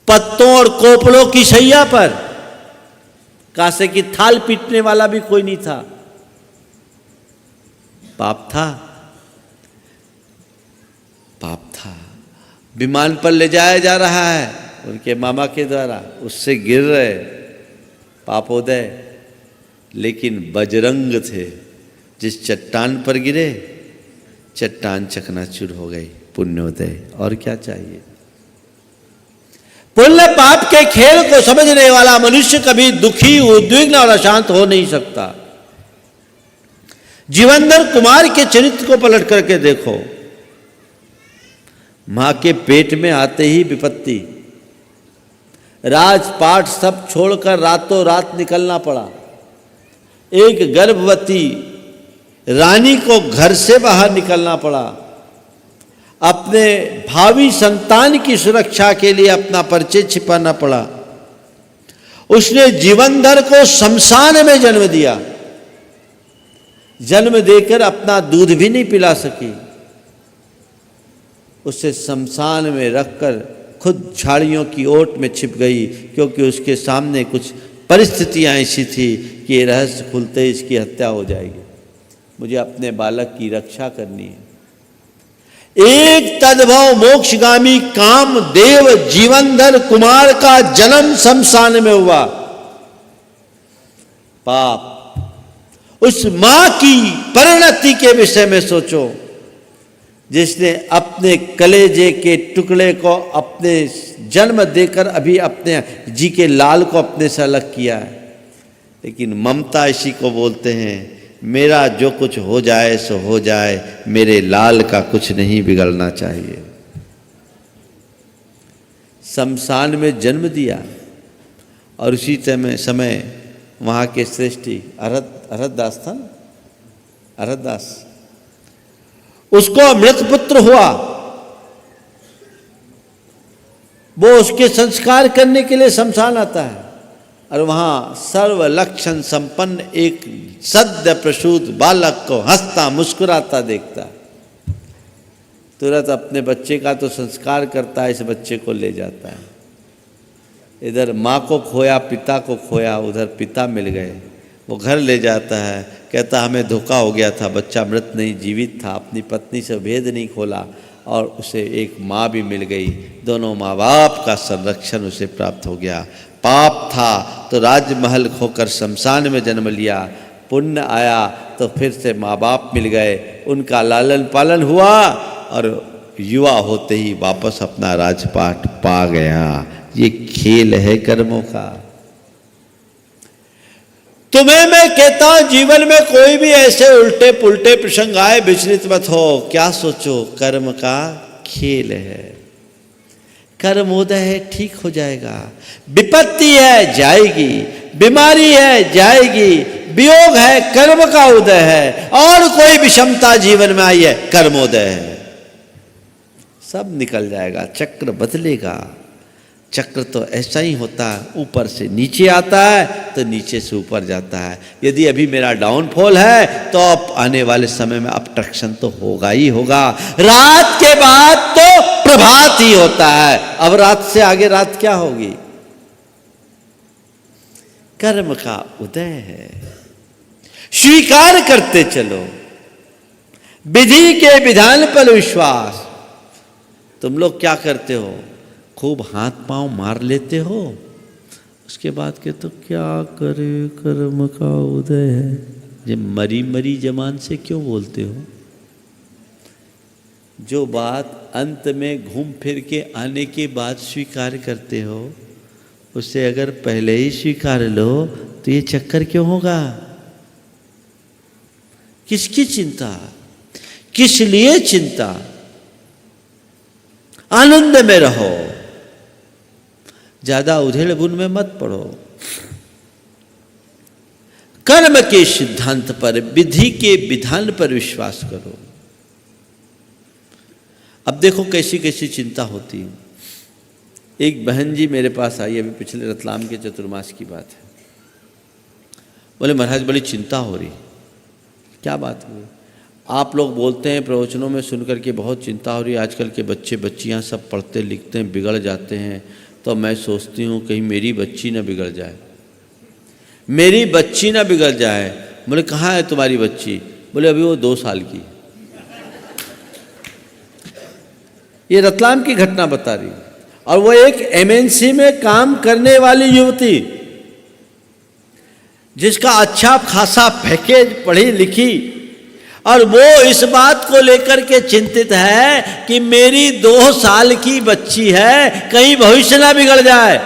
पत्तों और कोपलों की शैया पर, कासे की थाल पीटने वाला भी कोई नहीं था। पाप था, पाप था। विमान पर ले जाया जा रहा है उनके मामा के द्वारा, उससे गिर रहे, पापोदय। लेकिन बजरंग थे, जिस चट्टान पर गिरे चट्टान चकनाचूर हो गई, पुण्योदय। और क्या चाहिए? पुण्य पाप के खेल को समझने वाला मनुष्य कभी दुखी, उद्विग्न और अशांत हो नहीं सकता। जीवनधर कुमार के चरित्र को पलट करके देखो। मां के पेट में आते ही विपत्ति, राजपाट सब छोड़कर रातों रात निकलना पड़ा। एक गर्भवती रानी को घर से बाहर निकलना पड़ा। अपने भावी संतान की सुरक्षा के लिए अपना परिचय छिपाना पड़ा। उसने जीवनधर को शमशान में जन्म दिया। जन्म देकर अपना दूध भी नहीं पिला सकी, उसे शमशान में रखकर खुद झाड़ियों की ओट में छिप गई, क्योंकि उसके सामने कुछ परिस्थितियां ऐसी थी कि ये रहस्य खुलते ही इसकी हत्या हो जाएगी। मुझे अपने बालक की रक्षा करनी है। एक तद्भव मोक्षगामी काम देव जीवनधर कुमार का जन्म शमशान में हुआ। पाप, उस मां की परिणति के विषय में सोचो, जिसने अपने कलेजे के टुकड़े को अपने जन्म देकर अभी अपने जी के लाल को अपने से अलग किया है। लेकिन ममता इसी को बोलते हैं, मेरा जो कुछ हो जाए सो हो जाए, मेरे लाल का कुछ नहीं बिगड़ना चाहिए। शमशान में जन्म दिया और उसी समय वहाँ के श्रेष्ठी अरहदास था ना, अरहदास, उसको मृत पुत्र हुआ। वो उसके संस्कार करने के लिए शमशान आता है और वहाँ सर्व लक्षण संपन्न एक सद्य प्रसूत बालक को हंसता मुस्कुराता देखता, तुरंत अपने बच्चे का तो संस्कार करता है, इस बच्चे को ले जाता है। इधर माँ को खोया, पिता को खोया, उधर पिता मिल गए। वो घर ले जाता है, कहता हमें धोखा हो गया था, बच्चा मृत नहीं जीवित था। अपनी पत्नी से भेद नहीं खोला और उसे एक माँ भी मिल गई। दोनों माँ बाप का संरक्षण उसे प्राप्त हो गया। पाप था तो राजमहल खोकर शमशान में जन्म लिया, पुण्य आया तो फिर से माँ बाप मिल गए, उनका लालन पालन हुआ और युवा होते ही वापस अपना राजपाट पा गया। ये खेल है कर्मों का। तुम्हें मैं कहता हूं, जीवन में कोई भी ऐसे उल्टे पुल्टे प्रसंग आए, विचलित मत हो। क्या सोचो, कर्म का खेल है, कर्मोदय है, ठीक हो जाएगा। विपत्ति है, जाएगी, बीमारी है, जाएगी, वियोग है, कर्म का उदय है, और कोई विषमता जीवन में आई है, कर्मोदय है, सब निकल जाएगा, चक्र बदलेगा। चक्र तो ऐसा ही होता है, ऊपर से नीचे आता है तो नीचे से ऊपर जाता है। यदि अभी मेरा डाउनफॉल है तो अब आने वाले समय में अपट्रैक्शन तो होगा ही होगा। रात के बाद तो प्रभात ही होता है, अब रात से आगे रात क्या होगी? कर्म का उदय है, स्वीकार करते चलो, विधि के विधान पर विश्वास। तुम लोग क्या करते हो? खूब हाथ पांव मार लेते हो, उसके बाद के तो क्या करे, कर्म का उदय है। ये मरी मरी जबान से क्यों बोलते हो? जो बात अंत में घूम फिर के आने के बाद स्वीकार करते हो, उससे अगर पहले ही स्वीकार लो तो ये चक्कर क्यों होगा? किसकी चिंता, किस लिए चिंता? आनंद में रहो, ज्यादा उधेड़ बुन में मत पड़ो। कर्म के सिद्धांत पर, विधि के विधान पर विश्वास करो। अब देखो कैसी कैसी चिंता होती है। एक बहन जी मेरे पास आई, अभी पिछले रतलाम के चतुर्मास की बात है। बोले महाराज बड़ी चिंता हो रही। क्या बात हुई? आप लोग बोलते हैं प्रवचनों में सुनकर के बहुत चिंता हो रही है, आजकल के बच्चे बच्चियां सब पढ़ते लिखते हैं, बिगड़ जाते हैं। तो मैं सोचती हूँ कहीं मेरी बच्ची ना बिगड़ जाए, मेरी बच्ची ना बिगड़ जाए। बोले कहाँ है तुम्हारी बच्ची? बोले अभी वो 2 साल की। ये रतलाम की घटना बता रही, और वो एक एमएनसी में काम करने वाली युवती, जिसका अच्छा खासा पैकेज, पढ़ी लिखी, और वो इस बात को लेकर के चिंतित है कि मेरी 2 साल की बच्ची है, कहीं भविष्य ना बिगड़ जाए।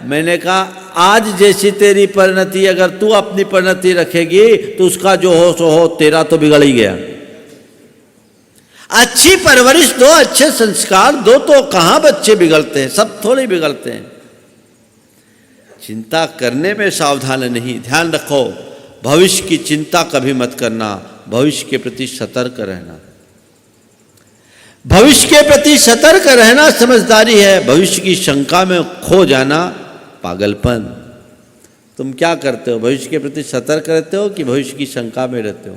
मैंने कहा आज जैसी तेरी परिणति, अगर तू अपनी परिणति रखेगी तो उसका जो हो सो हो, तेरा तो बिगड़ ही गया। अच्छी परवरिश दो, अच्छे संस्कार दो, तो कहाँ बच्चे बिगड़ते हैं? सब थोड़े बिगड़ते हैं। चिंता करने में सावधान नहीं, ध्यान रखो, भविष्य की चिंता कभी मत करना, भविष्य के प्रति सतर्क रहना। भविष्य के प्रति सतर्क रहना समझदारी है, भविष्य की शंका में खो जाना पागलपन। तुम क्या करते हो? भविष्य के प्रति सतर्क रहते हो कि भविष्य की शंका में रहते हो?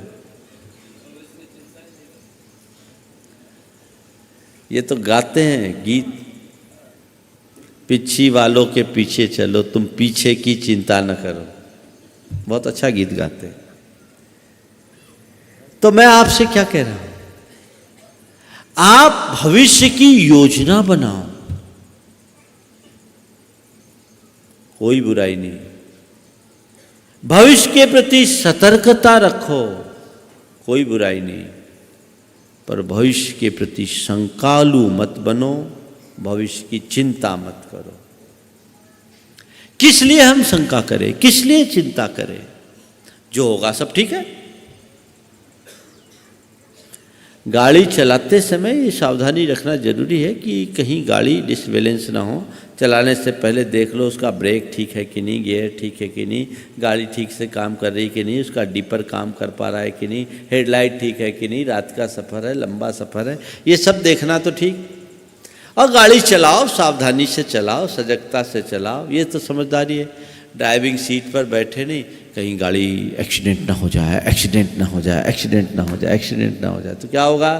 ये तो गाते हैं गीत, पिछी वालों के पीछे चलो, तुम पीछे की चिंता न करो। बहुत अच्छा गीत गाते हैं। तो मैं आपसे क्या कह रहा हूं, आप भविष्य की योजना बनाओ, कोई बुराई नहीं। भविष्य के प्रति सतर्कता रखो, कोई बुराई नहीं। पर भविष्य के प्रति शंकालु मत बनो, भविष्य की चिंता मत करो। किस लिए हम शंका करें, किस लिए चिंता करें? जो होगा सब ठीक है। गाड़ी चलाते समय ये सावधानी रखना जरूरी है कि कहीं गाड़ी डिसबैलेंस ना हो। चलाने से पहले देख लो उसका ब्रेक ठीक है कि नहीं, गियर ठीक है कि नहीं, गाड़ी ठीक से काम कर रही कि नहीं, उसका डिपर काम कर पा रहा है कि नहीं, हेडलाइट ठीक है कि नहीं, रात का सफ़र है, लंबा सफ़र है, ये सब देखना तो ठीक। और गाड़ी चलाओ, सावधानी से चलाओ, सजगता से चलाओ, ये तो समझदारी है। ड्राइविंग सीट पर बैठे नहीं, कहीं गाड़ी एक्सीडेंट ना हो जाए, एक्सीडेंट ना हो जाए, एक्सीडेंट ना हो जाए, एक्सीडेंट ना हो जाए तो क्या होगा?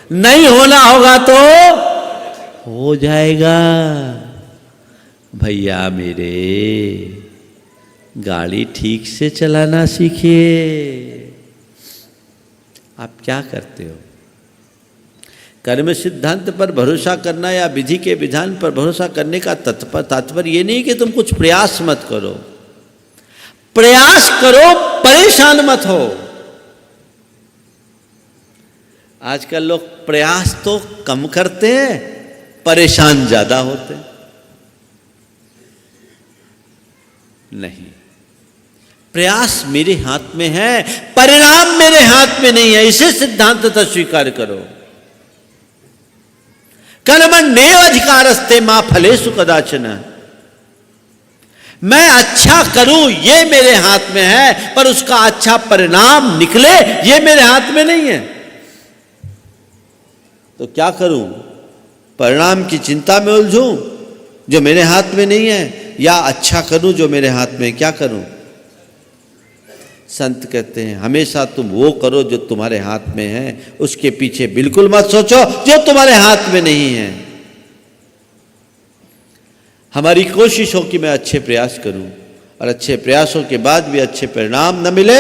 नहीं होना होगा तो हो जाएगा। भैया मेरे, गाड़ी ठीक से चलाना सीखिए। आप क्या करते हो? कर्म सिद्धांत पर भरोसा करना या विधि के विधान पर भरोसा करने का तात्पर्य ये नहीं कि तुम कुछ प्रयास मत करो। प्रयास करो, परेशान मत हो। आजकल लोग प्रयास तो कम करते हैं, परेशान ज्यादा होते हैं। नहीं, प्रयास मेरे हाथ में है, परिणाम मेरे हाथ में नहीं है, इसे सिद्धांततः स्वीकार करो। कर्मण्येव अधिकारस्ते मा फलेषु कदाचन। मैं अच्छा करूं ये मेरे हाथ में है, पर उसका अच्छा परिणाम निकले ये मेरे हाथ में नहीं है। तो क्या करूं? परिणाम की चिंता में उलझूं जो मेरे हाथ में नहीं है, या अच्छा करूं जो मेरे हाथ में? क्या करूं? संत कहते हैं हमेशा तुम वो करो जो तुम्हारे हाथ में है, उसके पीछे बिल्कुल मत सोचो जो तुम्हारे हाथ में नहीं है। हमारी कोशिश हो कि मैं अच्छे प्रयास करूं, और अच्छे प्रयासों के बाद भी अच्छे परिणाम न मिले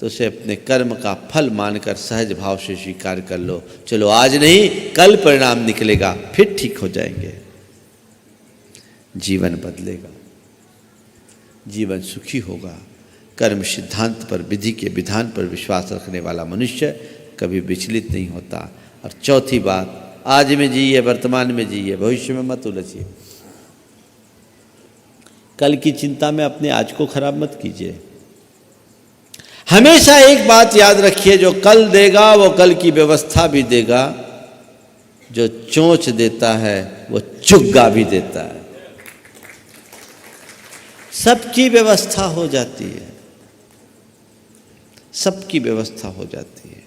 तो उसे अपने कर्म का फल मानकर सहज भाव से स्वीकार कर लो। चलो आज नहीं, कल परिणाम निकलेगा, फिर ठीक हो जाएंगे, जीवन बदलेगा, जीवन सुखी होगा। कर्म सिद्धांत पर, विधि के विधान पर विश्वास रखने वाला मनुष्य कभी विचलित नहीं होता। और चौथी बात, आज में जिए, वर्तमान में जिए, भविष्य में मत उलझिए। कल की चिंता में अपने आज को खराब मत कीजिए। हमेशा एक बात याद रखिए, जो कल देगा वो कल की व्यवस्था भी देगा, जो चोंच देता है वो चुग्गा भी देता है। सबकी व्यवस्था हो जाती है, सबकी व्यवस्था हो जाती है।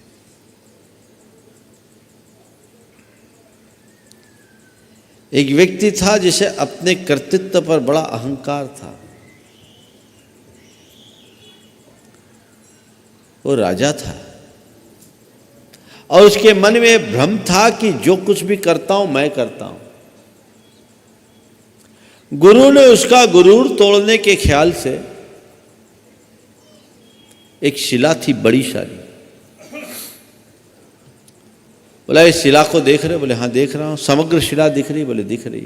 एक व्यक्ति था जिसे अपने कर्तृत्व पर बड़ा अहंकार था। वो राजा था और उसके मन में भ्रम था कि जो कुछ भी करता हूं मैं करता हूं। गुरु ने उसका गुरूर तोड़ने के ख्याल से, एक शिला थी बड़ी सारी, बोला इस शिला को देख रहे? बोले हाँ देख रहा हूं। समग्र शिला दिख रही? बोले दिख रही।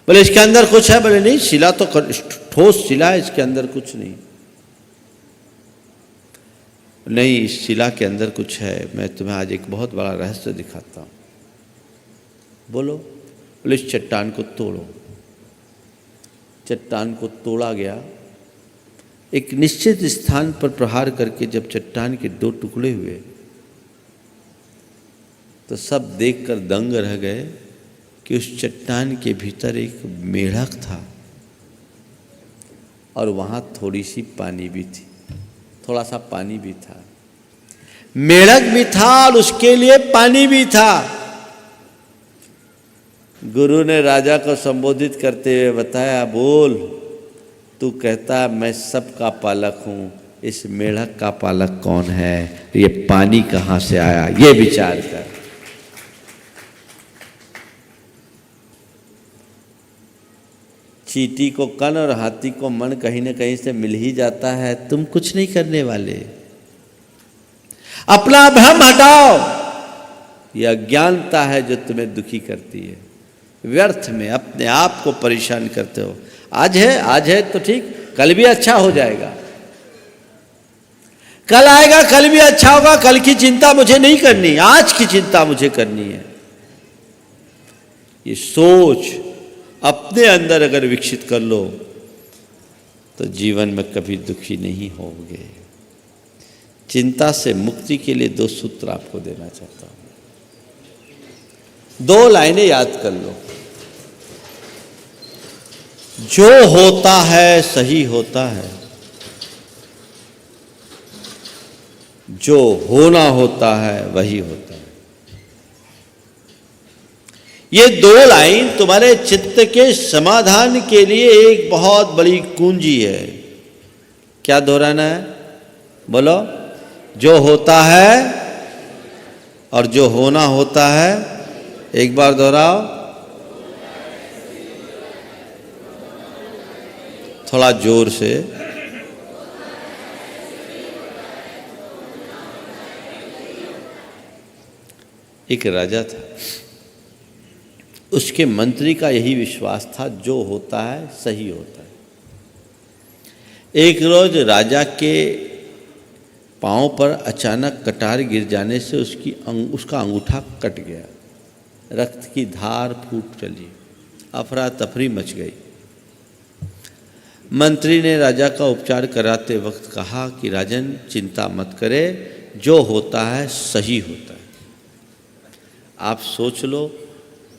बोले इसके अंदर कुछ है? बोले नहीं, शिला तो ठोस शिला है, इसके अंदर कुछ नहीं। नहीं, इस शिला के अंदर कुछ है, मैं तुम्हें आज एक बहुत बड़ा रहस्य दिखाता हूं। बोलो। बोले इस चट्टान को तोड़ो। चट्टान को तोड़ा गया। एक निश्चित स्थान पर प्रहार करके जब चट्टान के दो टुकड़े हुए तो सब देखकर दंग रह गए कि उस चट्टान के भीतर एक मेढक था और वहां थोड़ी सी पानी भी थी, थोड़ा सा पानी भी था। मेढक भी था और उसके लिए पानी भी था। गुरु ने राजा को संबोधित करते हुए बताया, बोल, तू कहता मैं सबका पालक हूं, इस मेढक का पालक कौन है? ये पानी कहां से आया? ये विचार कर। चींटी को कन और हाथी को मन कहीं न कहीं से मिल ही जाता है। तुम कुछ नहीं करने वाले। अपना भ्रम हटाओ। यह अज्ञानता है जो तुम्हें दुखी करती है। व्यर्थ में अपने आप को परेशान करते हो। आज है तो ठीक, कल भी अच्छा हो जाएगा, कल आएगा, कल भी अच्छा होगा। कल की चिंता मुझे नहीं करनी, आज की चिंता मुझे करनी है। ये सोच अपने अंदर अगर विकसित कर लो तो जीवन में कभी दुखी नहीं होगे। चिंता से मुक्ति के लिए 2 सूत्र आपको देना चाहता हूं। 2 लाइनें याद कर लो। जो होता है सही होता है, जो होना होता है वही होता है। ये 2 लाइन तुम्हारे चित्त के समाधान के लिए एक बहुत बड़ी कुंजी है। क्या दोहराना है? बोलो। जो होता है और जो होना होता है। एक बार दोहराओ, थोड़ा जोर से। एक राजा था, उसके मंत्री का यही विश्वास था, जो होता है सही होता है। एक रोज राजा के पांव पर अचानक कटार गिर जाने से उसका अंगूठा कट गया। रक्त की धार फूट चली, अफरा तफरी मच गई। मंत्री ने राजा का उपचार कराते वक्त कहा कि राजन चिंता मत करे, जो होता है सही होता है। आप सोच लो,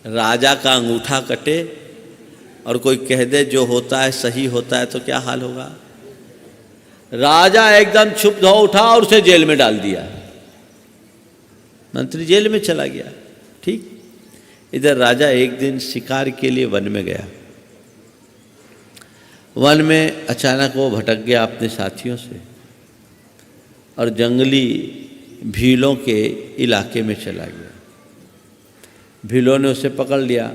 राजा का अंगूठा कटे और कोई कह दे जो होता है सही होता है, तो क्या हाल होगा? राजा एकदम क्षुब्ध हो उठा और उसे जेल में डाल दिया। मंत्री जेल में चला गया। ठीक, इधर राजा एक दिन शिकार के लिए वन में गया। वन में अचानक वो भटक गया अपने साथियों से और जंगली भीलों के इलाके में चला गया। भीलों ने उसे पकड़ लिया,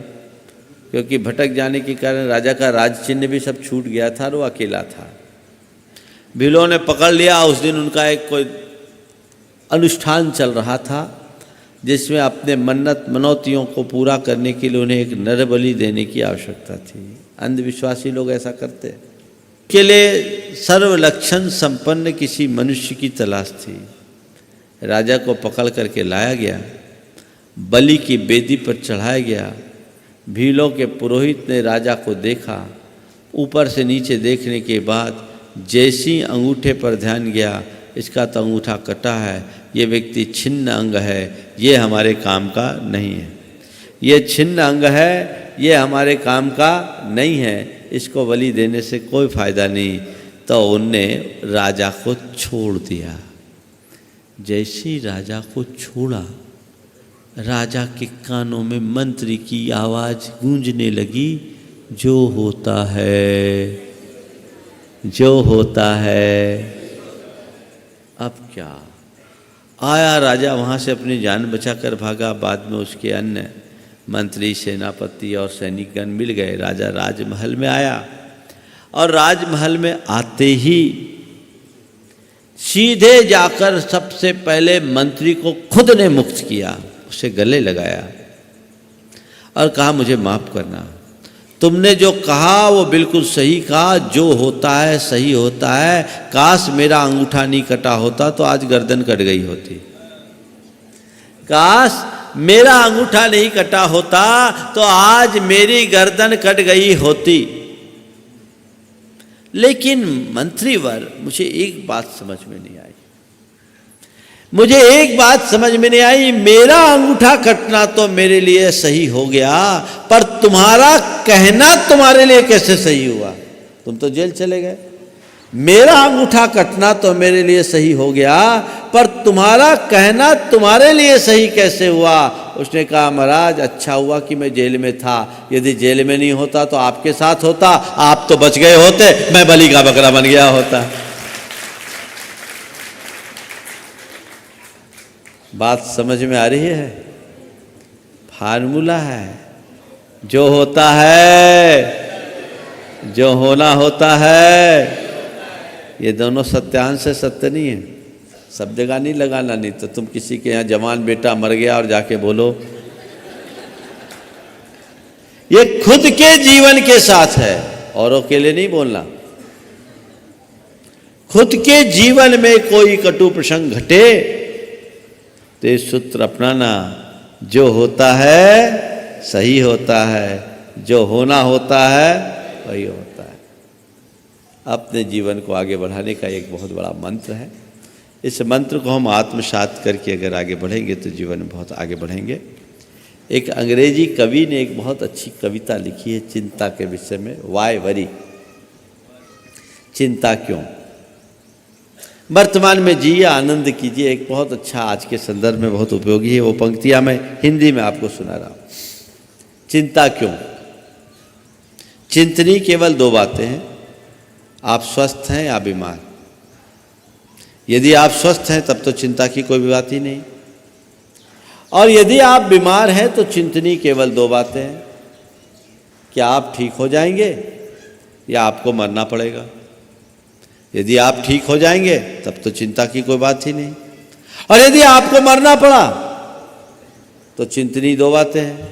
क्योंकि भटक जाने के कारण राजा का राज चिन्ह भी सब छूट गया था और वो अकेला था। भीलों ने पकड़ लिया। उस दिन उनका एक कोई अनुष्ठान चल रहा था, जिसमें अपने मन्नत मनौतियों को पूरा करने के लिए उन्हें एक नर बलि देने की आवश्यकता थी। अंधविश्वासी लोग ऐसा करते। के लिए सर्व लक्षण संपन्न किसी मनुष्य की तलाश थी। राजा को पकड़ करके लाया गया, बलि की वेदी पर चढ़ाया गया। भीलों के पुरोहित ने राजा को देखा। ऊपर से नीचे देखने के बाद जैसी अंगूठे पर ध्यान गया, इसका तो अंगूठा कटा है, ये व्यक्ति छिन्न अंग है, ये हमारे काम का नहीं है। ये छिन्न अंग है, ये हमारे काम का नहीं है, इसको बलि देने से कोई फायदा नहीं। तो उनने राजा को छोड़ दिया। जैसे ही राजा को छोड़ा, राजा के कानों में मंत्री की आवाज गूंजने लगी, जो होता है, जो होता है। अब क्या? आया राजा वहाँ से अपनी जान बचाकर भागा। बाद में उसके अन्य मंत्री, सेनापति और सैनिकगण मिल गए। राजा राजमहल में आया और राजमहल में आते ही सीधे जाकर सबसे पहले मंत्री को खुद ने मुक्त किया, उसे गले लगाया और कहा, मुझे माफ करना, तुमने जो कहा वो बिल्कुल सही कहा, जो होता है सही होता है। काश मेरा अंगूठा नहीं कटा होता तो आज गर्दन कट गई होती। काश मेरा अंगूठा नहीं कटा होता तो आज मेरी गर्दन कट गई होती। लेकिन मंत्रीवर, मुझे एक बात समझ में नहीं आई। मुझे एक बात समझ में नहीं आई, मेरा अंगूठा कटना तो मेरे लिए सही हो गया, पर तुम्हारा कहना तुम्हारे लिए कैसे सही हुआ? तुम तो जेल चले गए। मेरा अंगूठा कटना तो मेरे लिए सही हो गया, पर तुम्हारा कहना तुम्हारे लिए सही कैसे हुआ? उसने कहा, महाराज अच्छा हुआ कि मैं जेल में था, यदि जेल में नहीं होता तो आपके साथ होता, आप तो बच गए होते, मैं बलि का बकरा बन गया होता। बात समझ में आ रही है? फार्मूला है, जो होता है जो होना होता है, ये दोनों सत्यांश से सत्य नहीं है। सब जगह नहीं लगाना, नहीं तो तुम किसी के यहाँ जवान बेटा मर गया और जाके बोलो। ये खुद के जीवन के साथ है, औरों के लिए नहीं बोलना। खुद के जीवन में कोई कटु प्रसंग घटे तो ये सूत्र अपनाना, जो होता है सही होता है, जो होना होता है वही होता है। अपने जीवन को आगे बढ़ाने का एक बहुत बड़ा मंत्र है। इस मंत्र को हम आत्मसात करके अगर आगे बढ़ेंगे तो जीवन में बहुत आगे बढ़ेंगे। एक अंग्रेजी कवि ने एक बहुत अच्छी कविता लिखी है चिंता के विषय में, वाई वरी, चिंता क्यों। वर्तमान में जिए, आनंद कीजिए। एक बहुत अच्छा आज के संदर्भ में बहुत उपयोगी है, वो पंक्तियां मैं हिंदी में आपको सुना रहा हूं। चिंता क्यों। चिंतनी केवल दो बातें हैं, आप स्वस्थ हैं या बीमार। यदि आप स्वस्थ हैं तब तो चिंता की कोई भी बात ही नहीं, और यदि आप बीमार हैं तो चिंतनी केवल दो बातें हैं, क्या आप ठीक हो जाएंगे या आपको मरना पड़ेगा। यदि आप ठीक हो जाएंगे तब तो चिंता की कोई बात ही नहीं, और यदि आपको मरना पड़ा तो चिंतनी दो बातें हैं,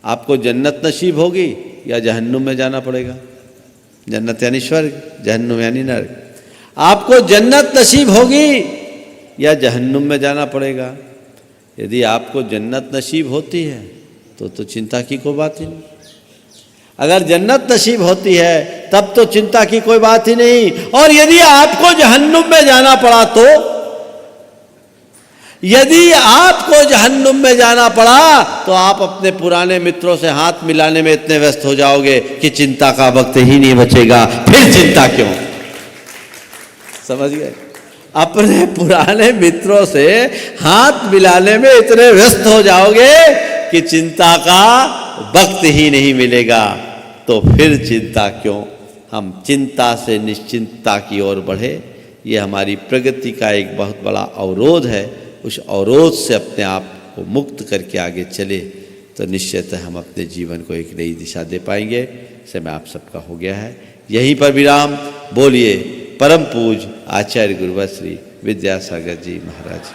आपको जन्नत नसीब होगी या जहन्नुम में जाना पड़ेगा। जन्नत यानी स्वर्ग, जहन्नुम यानी नरक। आपको जन्नत नसीब होगी या जहन्नुम में जाना पड़ेगा। यदि आपको जन्नत नसीब होती है तो चिंता की कोई बात ही नहीं। अगर जन्नत नसीब होती है तब तो चिंता की कोई बात ही नहीं, और यदि आपको जहन्नुम में जाना पड़ा तो, यदि आपको जहन्नुम में जाना पड़ा तो आप अपने पुराने मित्रों से हाथ मिलाने में इतने व्यस्त हो जाओगे कि चिंता का वक्त ही नहीं बचेगा। फिर चिंता क्यों। समझ गए। अपने पुराने मित्रों से हाथ मिलाने में इतने व्यस्त हो जाओगे कि चिंता का वक्त ही नहीं मिलेगा। तो फिर चिंता क्यों। हम चिंता से निश्चिंतता की ओर बढ़े, ये हमारी प्रगति का एक बहुत बड़ा अवरोध है। उस अवरोध से अपने आप को मुक्त करके आगे चले तो निश्चयतः हम अपने जीवन को एक नई दिशा दे पाएंगे। समय आप सबका हो गया है, यहीं पर विराम। बोलिए परम पूज आचार्य गुरुवर श्री विद्यासागर जी महाराज।